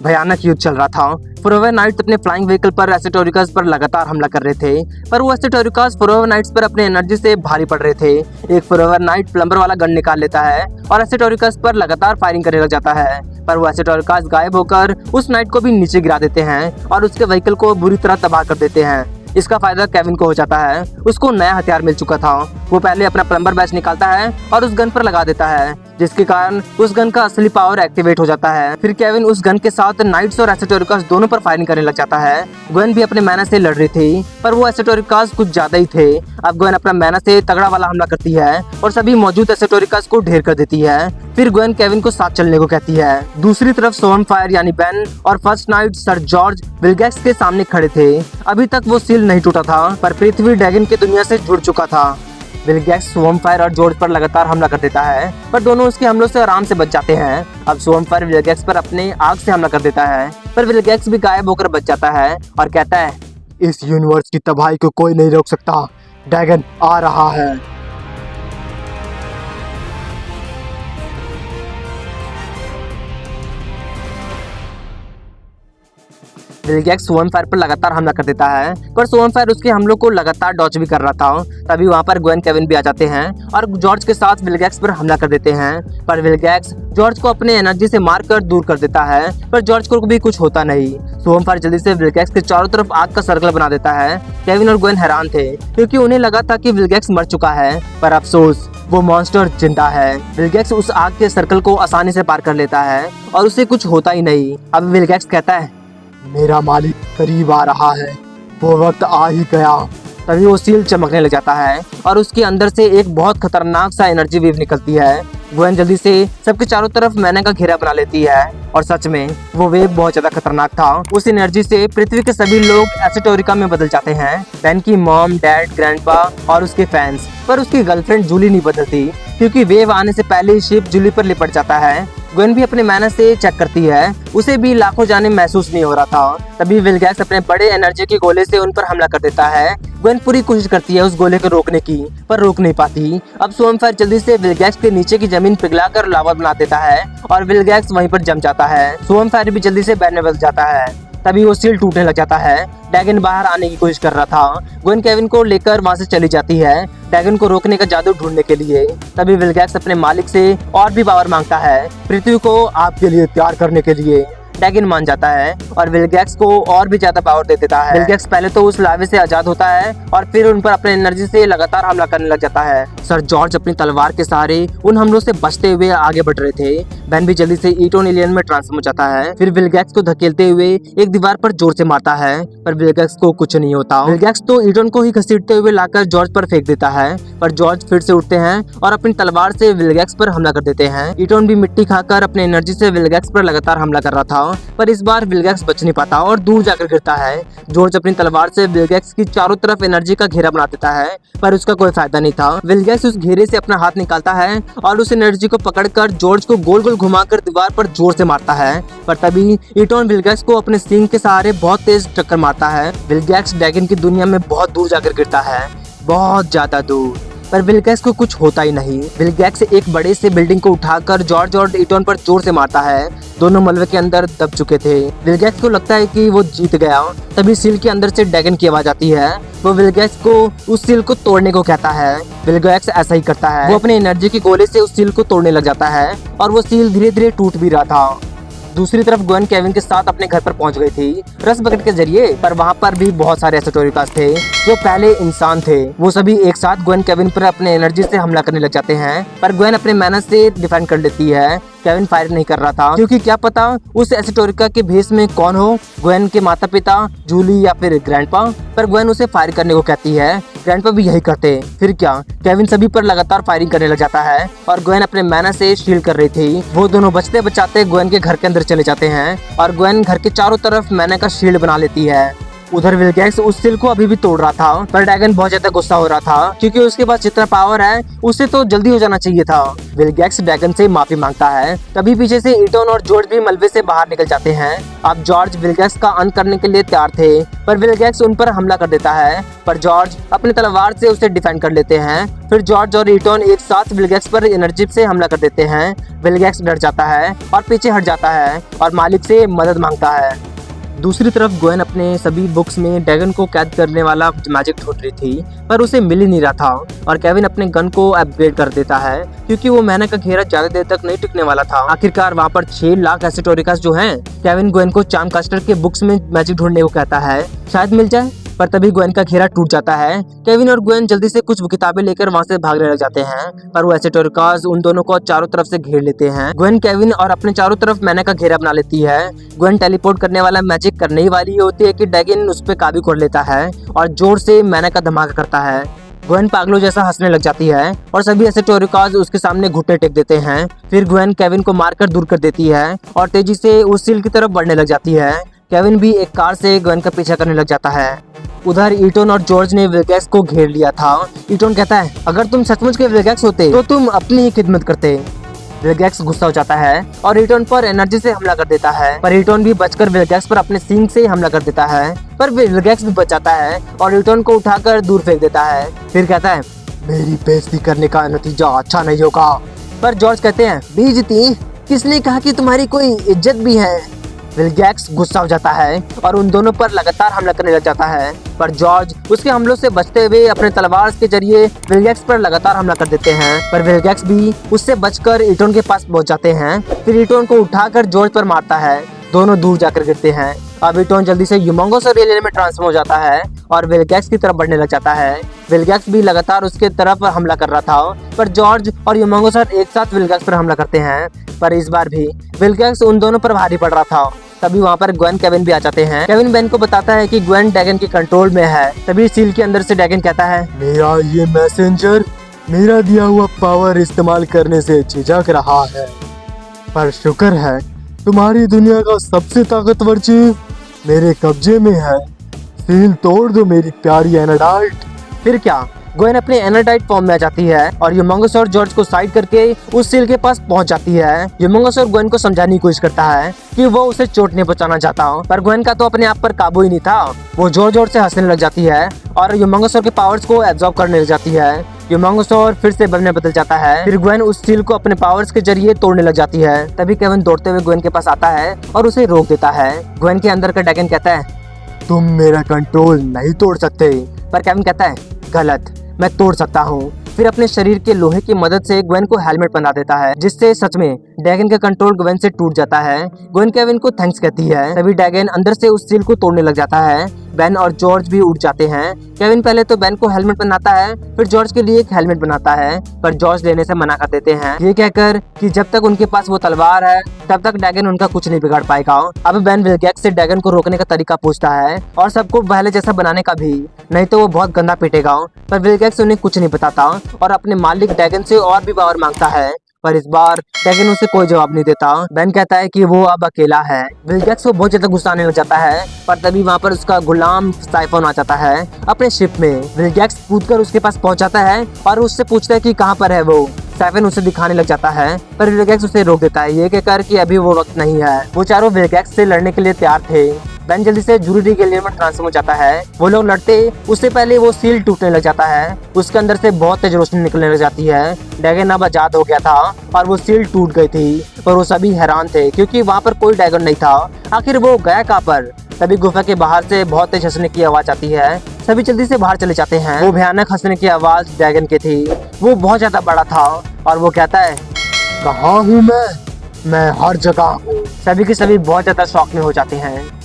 भयानक युद्ध चल रहा था। फोरएवर नाइट्स अपने फ्लाइंग व्हीकल पर एसेटोरिकास पर लगातार हमला कर रहे थे, पर वो एसेटोरिकास फोरएवर नाइट्स पर अपने एनर्जी से भारी पड़ रहे थे। एक फोरएवर नाइट प्लम्बर वाला गन निकाल लेता है और एसेटोरिकास पर लगातार फायरिंग करने लग जाता है, पर वो एसेटोरिकास गायब होकर उस नाइट को भी नीचे गिरा देते हैं और उसके व्हीकल को बुरी तरह तबाह कर देते हैं। इसका फायदा केविन को हो जाता है। उसको नया हथियार मिल चुका था। वो पहले अपना प्लम्बर बैच निकालता है और उस गन पर लगा देता है, जिसके कारण उस गन का असली पावर एक्टिवेट हो जाता है। फिर केविन उस गन के साथ नाइट्स और एसेटोरिकास दोनों पर फायरिंग करने लग जाता है। ग्वेन भी अपने मैना से लड़ रही थी, पर वो एसेटोरिकास कुछ ज्यादा ही थे। अब ग्वेन अपना मैना से तगड़ा वाला हमला करती है और सभी मौजूद एसेटोरिकास को ढेर कर देती है। फिर ग्वेन केविन को साथ चलने को कहती है। दूसरी तरफ स्वर्मफायर यानी बेन और first night sir George Vilgax के सामने खड़े थे। अभी तक वो सील नहीं टूटा था, पर पृथ्वी ड्रैगन की दुनिया से जुड़ चुका था। विलगैक्स स्वर्मफायर और जॉर्ज पर लगातार हमला कर देता है, पर दोनों उसके हमलों से आराम से बच जाते हैं। अब स्वर्मफायर विलगैक्स पर अपने आग से हमला कर देता है, पर विलगैक्स भी गायब होकर बच जाता है और कहता है, इस यूनिवर्स की तबाही को कोई नहीं रोक सकता, ड्रैगन आ रहा है। विलगैक्स स्वर्मफायर पर लगातार हमला कर देता है, पर स्वर्मफायर उसके हमलों को लगातार डॉज भी कर रहा था। तभी वहां पर ग्वेन केविन भी आ जाते हैं और जॉर्ज के साथ विलगैक्स पर हमला कर देते हैं, पर विलगैक्स जॉर्ज को अपने एनर्जी से मारकर दूर कर देता है, पर जॉर्ज को भी कुछ होता नहीं। स्वर्मफायर जल्दी से विलगैक्स के चारों तरफ आग का सर्कल बना देता है। केविन और ग्वेन हैरान थे, क्योंकि उन्हें लगा था कि विलगैक्स मर चुका है, पर अफसोस वो मॉन्स्टर जिंदा है। विलगैक्स उस आग के सर्कल को आसानी से पार कर लेता है और उसे कुछ होता ही नहीं। अब विलगैक्स कहता है, मेरा मालिक करीब आ रहा है, वो वक्त आ ही गया। तभी वो सील चमकने लग जाता है और उसके अंदर से एक बहुत खतरनाक सा एनर्जी वेव निकलती है। ग्वेन जल्दी से सबके चारों तरफ मैना का घेरा बना लेती है और सच में वो वेव बहुत ज्यादा खतरनाक था। उस एनर्जी से पृथ्वी के सभी लोग एसेटोरिका में बदल जाते हैं। बेन की मॉम, डैड, ग्रैंडपा और उसके फैंस, पर उसकी गर्लफ्रेंड जूली नहीं बदलती, क्योंकि वेव आने से पहले ही शिप जूली पर लिपट जाता है। ग्वेन भी अपने मैना से चेक करती है, उसे भी लाखों जाने महसूस नहीं हो रहा था। तभी विलगैक्स अपने बड़े एनर्जी के गोले से उन पर हमला कर देता है। ग्वेन पूरी कोशिश करती है उस गोले को रोकने की, पर रोक नहीं पाती। अब स्वर्मफायर जल्दी से विलगैक्स के नीचे की जमीन पिघलाकर लावा बना देता है और विलगैक्स वहीं पर जम जाता है। स्वर्मफायर भी जल्दी से बैन में बदल जाता है। तभी वो सील टूटने लग जाता है। ड्रैगन बाहर आने की कोशिश कर रहा था। ग्वेन केविन को लेकर वहां से चली जाती है, ड्रैगन को रोकने का जादू ढूंढने के लिए। तभी विलगैक्स अपने मालिक से और भी पावर मांगता है, पृथ्वी को आपके लिए तैयार करने के लिए। ड्रैगन मान जाता है और विलगैक्स को और भी ज्यादा पावर दे देता है। विलगैक्स पहले तो उस लावे से आजाद होता है और फिर उन पर अपने एनर्जी से लगातार हमला करने लग जाता है। सर जॉर्ज अपनी तलवार के सहारे उन हमलों से बचते हुए आगे बढ़ रहे थे। बेन भी जल्दी से ईटोन एलियन में ट्रांसफॉर्म हो जाता है। फिर विलगैक्स को धकेलते हुए एक दीवार पर जोर से मारता है, पर विलगैक्स को कुछ नहीं होता। विलगैक्स तो ईटोन को ही घसीटते हुए लाकर जॉर्ज पर फेंक देता है, पर जॉर्ज फिर से उठते हैं और अपनी तलवार से विलगैक्स पर हमला कर देते हैं। ईटोन भी मिट्टी खाकर अपने एनर्जी से विलगैक्स पर लगातार हमला कर रहा था, पर इस बार विलगैक्स बच नहीं पाता और दूर जाकर गिरता है। जॉर्ज अपनी तलवार से विलगैक्स की चारों तरफ एनर्जी का घेरा बना देता है, पर उसका कोई फायदा नहीं था। विलगैक्स उस घेरे से अपना हाथ निकालता है और उस एनर्जी को पकड़कर जॉर्ज को गोल गोल घुमाकर दीवार पर जोर से मारता है, पर तभी ईटोन विलगैक्स को अपने सींग के सहारे बहुत तेज टक्कर मारता है। विलगैक्स ड्रैगन की दुनिया में बहुत दूर जाकर गिरता है, बहुत ज्यादा दूर, पर विलगैक्स को कुछ होता ही नहीं। विलगैक्स एक बड़े से बिल्डिंग को उठाकर जॉर्ज और ईटोन पर जोर से मारता है। दोनों मलबे के अंदर दब चुके थे। विलगैक्स को लगता है कि वो जीत गया। तभी सील के अंदर से ड्रैगन की आवाज आती है। वो विलगैक्स को उस सील को तोड़ने को कहता है। विलगैक्स ऐसा ही करता है। वो अपने एनर्जी के गोले से उस सील को तोड़ने लग जाता है और वो सील धीरे धीरे टूट भी रहा था। दूसरी तरफ ग्वेन केविन के साथ अपने घर पर पहुंच गई थी रस बकेट के जरिए, पर वहां पर भी बहुत सारे एसेटोरिकास थे जो पहले इंसान थे। वो सभी एक साथ ग्वेन केविन पर अपने एनर्जी से हमला करने लग जाते हैं, पर ग्वेन अपने मेहनत से डिफेंड कर लेती है। केविन फायर नहीं कर रहा था, क्योंकि क्या पता उस एसेटोरिका के भेष में कौन हो, ग्वेन के माता पिता, जूली या फिर ग्रैंडपा, पर ग्वेन उसे फायर करने को कहती है। ग्रैंडपा भी यही करते। फिर क्या, केविन सभी पर लगातार फायरिंग करने लग जाता है और ग्वेन अपने मैना से शील्ड कर रही थी। वो दोनों बचते बचाते ग्वेन के घर के अंदर चले जाते हैं और ग्वेन घर के चारों तरफ मैना का शील्ड बना लेती है। उधर विलगैक्स उस सील को अभी भी तोड़ रहा था, पर ड्रैगन बहुत ज्यादा गुस्सा हो रहा था क्योंकि उसके पास जितना पावर है उससे तो जल्दी हो जाना चाहिए था। विलगैक्स ड्रैगन से माफी मांगता है, तभी पीछे से ईटन और जॉर्ज भी मलबे से बाहर निकल जाते हैं। अब जॉर्ज विलगैक्स का अंत करने के लिए तैयार थे, पर विलगैक्स उन पर हमला कर देता है, पर जॉर्ज अपनी तलवार से उसे डिफेंड कर लेते हैं। फिर जॉर्ज और ईटन एक साथ विलगैक्स पर एनर्जी से हमला कर देते हैं। विलगैक्स डर जाता है और पीछे हट जाता है और मालिक से मदद मांगता है। दूसरी तरफ ग्वेन अपने सभी बुक्स में ड्रैगन को कैद करने वाला मैजिक ढूंढ रही थी, पर उसे मिल ही नहीं रहा था और केविन अपने गन को अपग्रेड कर देता है क्योंकि वो मैना का घेरा ज्यादा देर तक नहीं टिकने वाला था। आखिरकार वहाँ पर 6 लाख एसिटोरिकास जो हैं, केविन ग्वेन को चार्म कास्टर के बुक्स में मैजिक ढूंढने को कहता है, शायद मिल जाए। पर तभी ग्वेन का घेरा टूट जाता है। केविन और ग्वेन जल्दी से कुछ किताबें लेकर वहाँ से भागने लग जाते हैं, पर वो एसिटोरिकास उन दोनों को चारों तरफ से घेर लेते हैं। ग्वेन केविन और अपने चारों तरफ मैना का घेरा बना लेती है। ग्वेन टेलीपोर्ट करने वाला मैजिक करने ही वाली होती है कि ड्रैगन उस पर काबू कर लेता है और जोर से मैना का धमाका करता है। ग्वेन पागलों जैसा हंसने लग जाती है और सभी एसिटोरिकास उसके सामने घुटने टेक देते हैं। फिर ग्वेन केविन को मारकर दूर कर देती है और तेजी से उस सील की तरफ बढ़ने लग जाती है। केविन भी एक कार से ग्वेन का पीछा करने लग जाता है। उधर ईटन और जॉर्ज ने विलगैक्स को घेर लिया था। ईटन कहता है, अगर तुम सचमुच के विलगैक्स होते तो तुम अपनी ही खिदमत करते। विलगैक्स गुस्सा हो जाता है और ईटन पर एनर्जी से हमला कर देता है, पर ईटन भी बचकर विलगैक्स पर अपने सींग से हमला कर देता है, पर विलगैक्स भी बच जाता है और ईटन को उठाकर दूर फेंक देता है। फिर कहता है, मेरी बेइज्जती करने का नतीजा अच्छा नहीं होगा। पर जॉर्ज कहते हैं, बेइज्जती? किसने कहा कि तुम्हारी कोई इज्जत भी है? विलगैक्स गुस्सा हो जाता है और उन दोनों पर लगातार हमला करने लग जाता है, पर जॉर्ज उसके हमलों से बचते हुए अपने तलवार के जरिए विलगैक्स पर लगातार हमला कर देते हैं, पर विलगैक्स भी उससे बचकर ईटन के पास पहुंच जाते हैं। फिर ईटन को उठाकर जॉर्ज पर मारता है, दोनों दूर जाकर गिरते हैं। अब ईटन जल्दी से ह्यूमंगस और एलियन में ट्रांसफॉर्म हो जाता है और विलगैक्स की तरफ बढ़ने लग जाता है। विलगैक्स भी लगातार उसके तरफ हमला कर रहा था, पर जॉर्ज और ह्यूमंगस एक साथ विलगैक्स पर हमला करते हैं, पर इस बार भी विलगैक्स उन दोनों पर भारी पड़ रहा था। तभी वहाँ पर ग्वेन केविन भी आ जाते हैं। केविन बेन को बताता है कि ग्वेन ड्रैगन के कंट्रोल में है। तभी सील के अंदर से ड्रैगन कहता है, मेरा ये मैसेंजर मेरा दिया हुआ पावर इस्तेमाल करने से झिझक रहा है, पर शुक्र है तुम्हारी दुनिया का सबसे ताकतवर चीज मेरे कब्जे में है। सील तोड़ दो मेरी प्यारी एनाडाइट। फिर क्या, ग्वेन अपने एनाडाइट फॉर्म में आ जाती है और ह्यूमंगस और जॉर्ज को साइड करके उस सील के पास पहुंच जाती है। ह्यूमंगस और ग्वेन को समझाने की कोशिश करता है कि वो उसे चोट नहीं पहुंचाना चाहता, पर ग्वेन का तो अपने आप पर काबू ही नहीं था। वो जोर जोर से हंसने लग जाती है और ह्यूमंगस के पावर्स को एब्जॉर्ब करने लग जाती है। ह्यूमंगस फिर से बनने बदल जाता है। फिर ग्वेन उस सील को अपने पावर्स के जरिए तोड़ने लग जाती है। तभी केविन दौड़ते हुए ग्वेन के पास आता है और उसे रोक देता है। ग्वेन के अंदर का ड्रैगन कहता है, तुम मेरा कंट्रोल नहीं तोड़ सकते। पर केविन कहता है, गलत, मैं तोड़ सकता हूँ। फिर अपने शरीर के लोहे की मदद से ग्वेन को हेलमेट बना देता है, जिससे सच में ड्रैगन का कंट्रोल ग्वेन से टूट जाता है। ग्वेन केविन को थैंक्स कहती है। तभी ड्रैगन अंदर से उस सील को तोड़ने लग जाता है। बेन और जॉर्ज भी उठ जाते हैं। केविन पहले तो बेन को हेलमेट बनाता है, फिर जॉर्ज के लिए एक हेलमेट बनाता है, पर जॉर्ज लेने से मना कर देते हैं, ये कहकर कि जब तक उनके पास वो तलवार है तब तक ड्रैगन उनका कुछ नहीं बिगाड़ पाएगा। अब बेन विलगैक्स से ड्रैगन को रोकने का तरीका पूछता है और सबको पहले जैसा बनाने का भी, नहीं तो वो बहुत गंदा पीटेगा। पर विलगैक्स उन्हें कुछ नहीं बताता और अपने मालिक ड्रैगन से और भी पावर मांगता है, पर इस बार ड्रैगन उसे कोई जवाब नहीं देता। बेन कहता है कि वो अब अकेला है। विलगैक्स को बहुत ज्यादा गुस्सा आने लग जाता है, पर तभी वहाँ पर उसका गुलाम साइफोन आ जाता है अपने शिप में। विलगैक्स कूदकर उसके पास पहुँच जाता है और उससे पूछता है कि कहाँ पर है वो। साइफोन उसे दिखाने लग जाता है, पर विलगैक्स उसे रोक देता है, ये कहकर कि अभी वो वक्त नहीं है। वो चारों विलगैक्स से लड़ने के लिए तैयार थे। बेन जल्दी से जूरी गैलियन में ट्रांसफॉर्म हो जाता है। वो लोग लड़ते उससे पहले वो सील टूटने लग जाता है। उसके अंदर से बहुत तेज रोशनी निकलने लग जाती है। ड्रैगन अब आजाद हो गया था और वो सील टूट गई थी, पर वो सभी हैरान थे क्योंकि वहाँ पर कोई ड्रैगन नहीं था। आखिर वो गया कहाँ पर? तभी गुफा के बाहर से बहुत तेज हंसने की आवाज आती है। सभी जल्दी से बाहर चले जाते हैं। वो भयानक हंसने की आवाज ड्रैगन की थी। वो बहुत ज्यादा बड़ा था और वो कहता है, कहाँ हूँ मैं हर जगह हूँ। सभी के सभी बहुत ज्यादा शॉक में हो जाते हैं।